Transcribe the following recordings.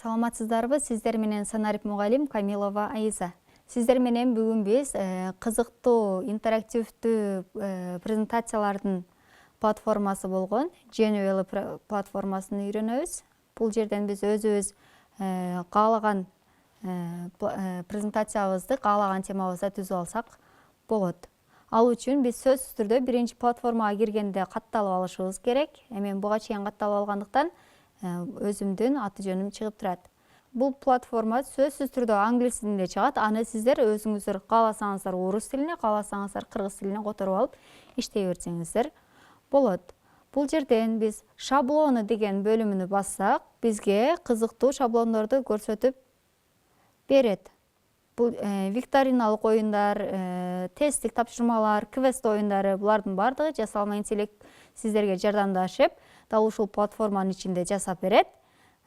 Саламатсыздарбы, сиздер менен Санарип мугалим Камилова Айза. Сиздер менен бүгүн биз кызыктуу интерактивдүү презентациялардын платформасы болгон Genuely платформасын үйрөнөбүз. Бул жерден биз өзүбүз каалаган презентациябызды каалаган темабызда түзүп алсак болот. Ал үчүн биз сөзсүз түрдө биринчи платформага киргенде катталып алышыбыз керек. Мен буга чейин катталып алгандыктан өзүмдүн аты жөнүм чыгып турат. Бул платформа сөзсүз түрдө англис тилинде чыгат. Аны сиздер өзүңүздөр кааласаңыздар орус тилине, кааласаңыздар кыргыз тилине которуп алып иштей берсеңиздер болот. Бул жерден биз шаблону деген бөлүмүнү бассак, бизге кызыктуу шаблондорду көрсөтүп берет. Бул викториналык оюндар, тесттик тапшырмалар, квест оюндары, булардын бардыгы жасалма интеллект сиздерге жардамдашып, дал ушул платформанын ичинде жасап берет.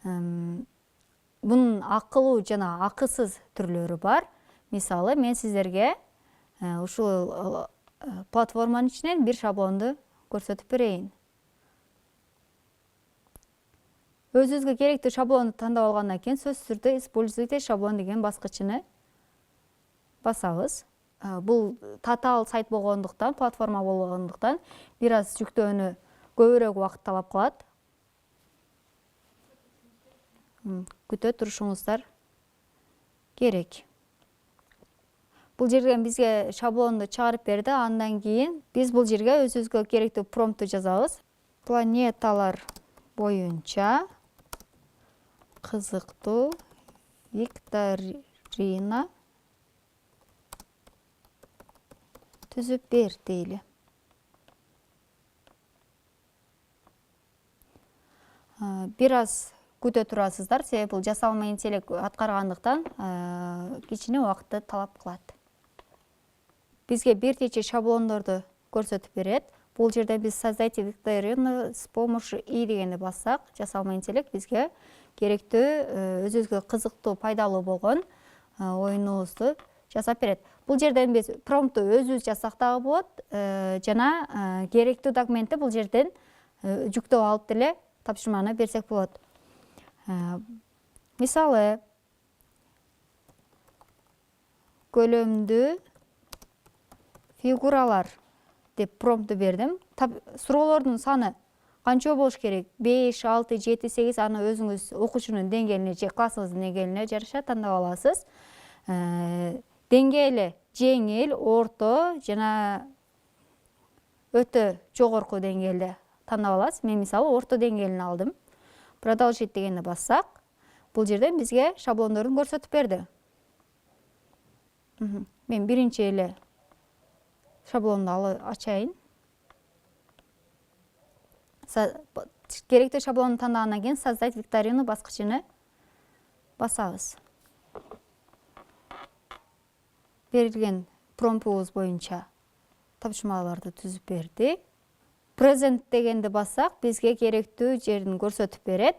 Бунун акылуу жана акысыз түрлөрү бар. Мисалы, мен сиздерге ушул платформанын ичинен бир шаблонду көрсөтүп берейин. Өзүңүзгө керектүү шаблонду тандап алгандан кийин сөзсүз түрдө используйте шаблон деген баскычыны басабыз. Бул татаал сайт болгондуктан, платформа болгондуктан бир аз жүктөөнү көбүрөөк убакыт талап кылат. Күтө турушуңуздар керек. Бул жерден бизге шаблонду чыгарып берди. Андан кийин биз бул жерге өзүбүзгө керектүү промпту жазабыз. Планеталар боюнча кызыктуу викторина түзүп бер дейли. Бир аз күтө турасыздар, себеби бул жасалма интеллект аткаргандыктан кичине убакытты талап кылат. Бизге бир нече шаблондорду көрсөтүп берет. Бул жерде биз создайте викторину с помощью и дегенди бассак, жасалма интеллект бизге керектүү өзүбүзгө кызыктуу, пайдалуу болгон оюнубузду жасап берет. Бул жерден биз промпту өзүбүз жазсак дагы болот, жана керектүү документти бул жерден жүктөп алып деле тапшырманы берсек болот. Мисалы, көлөмдүү фигуралар деп промпту бердим. Суроолордун саны канча болуш керек? 5, 6, 7, 8 аны өзүңүз окуучунун деңгээлине же классыңыздын деңгээлине жараша тандап аласыз. Деңгээли жеңил, орто жана өтө жогорку деңгээлде тандап аласыз. Мен мисалы орто деңгээлин алдым. Продолжить дегенди бассак, бул жерден бизге шаблондорун көрсөтүп берди. Мен биринчи эле шаблонду ачайын. Керектүү шаблонду тандагандан кийин создать викторину баскычыны басабыз. Берилген промптубуз боюнча тапшырмаларды түзүп берди. Present дегенди бассак, бизге керектүү жерин көрсөтүп берет.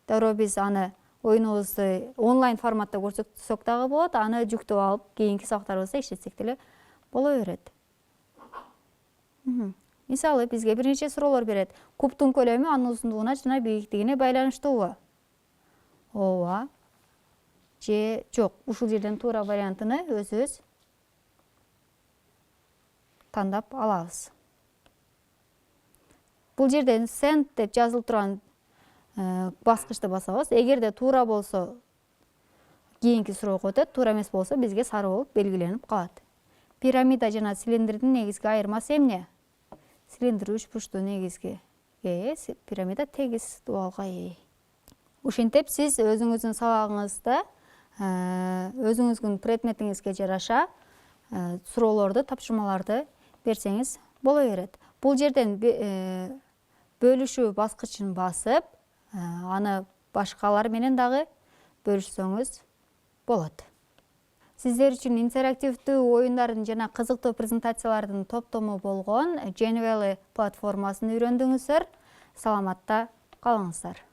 Дароо биз аны оюнубузду онлайн форматта көрсөтсөк дагы болот, аны жүктөп алып кийинки сабактарыбызда иштетсек деле боло берет. Мисалы, бизге бир нече суроолор берет. Кубтун көлөмү анын узундугуна жана бийиктигине байланыштуубу? Ооба же жок. Ушул жерден туура вариантыны өзүбүз тандап алабыз. Бул жерден send деп жазылып турган баскычты басабыз. Эгерде туура болсо кийинки суроого өтөт, туура эмес болсо бизге сары болуп белгиленип калат. Пирамида жана цилиндрдин негизги айырмасы эмне? Цилиндр үч бурчтуу негизги пирамида тегиз дубалга ээ. Ушинтип сиз өзүңүздүн сабагыңызда өзүңүздүн предметиңизге жараша суроолорду, тапшырмаларды берсеңиз боло берет. Бул жерден бөлүшүү баскычын басып, аны башкалар менен дагы бөлүшсөңүз болот. Сиздер үчүн интерактивдүү оюндардын жана кызыктуу презентациялардын топтому болгон Genuely платформасын үйрөндүңүздөр. Саламатта калыңыздар.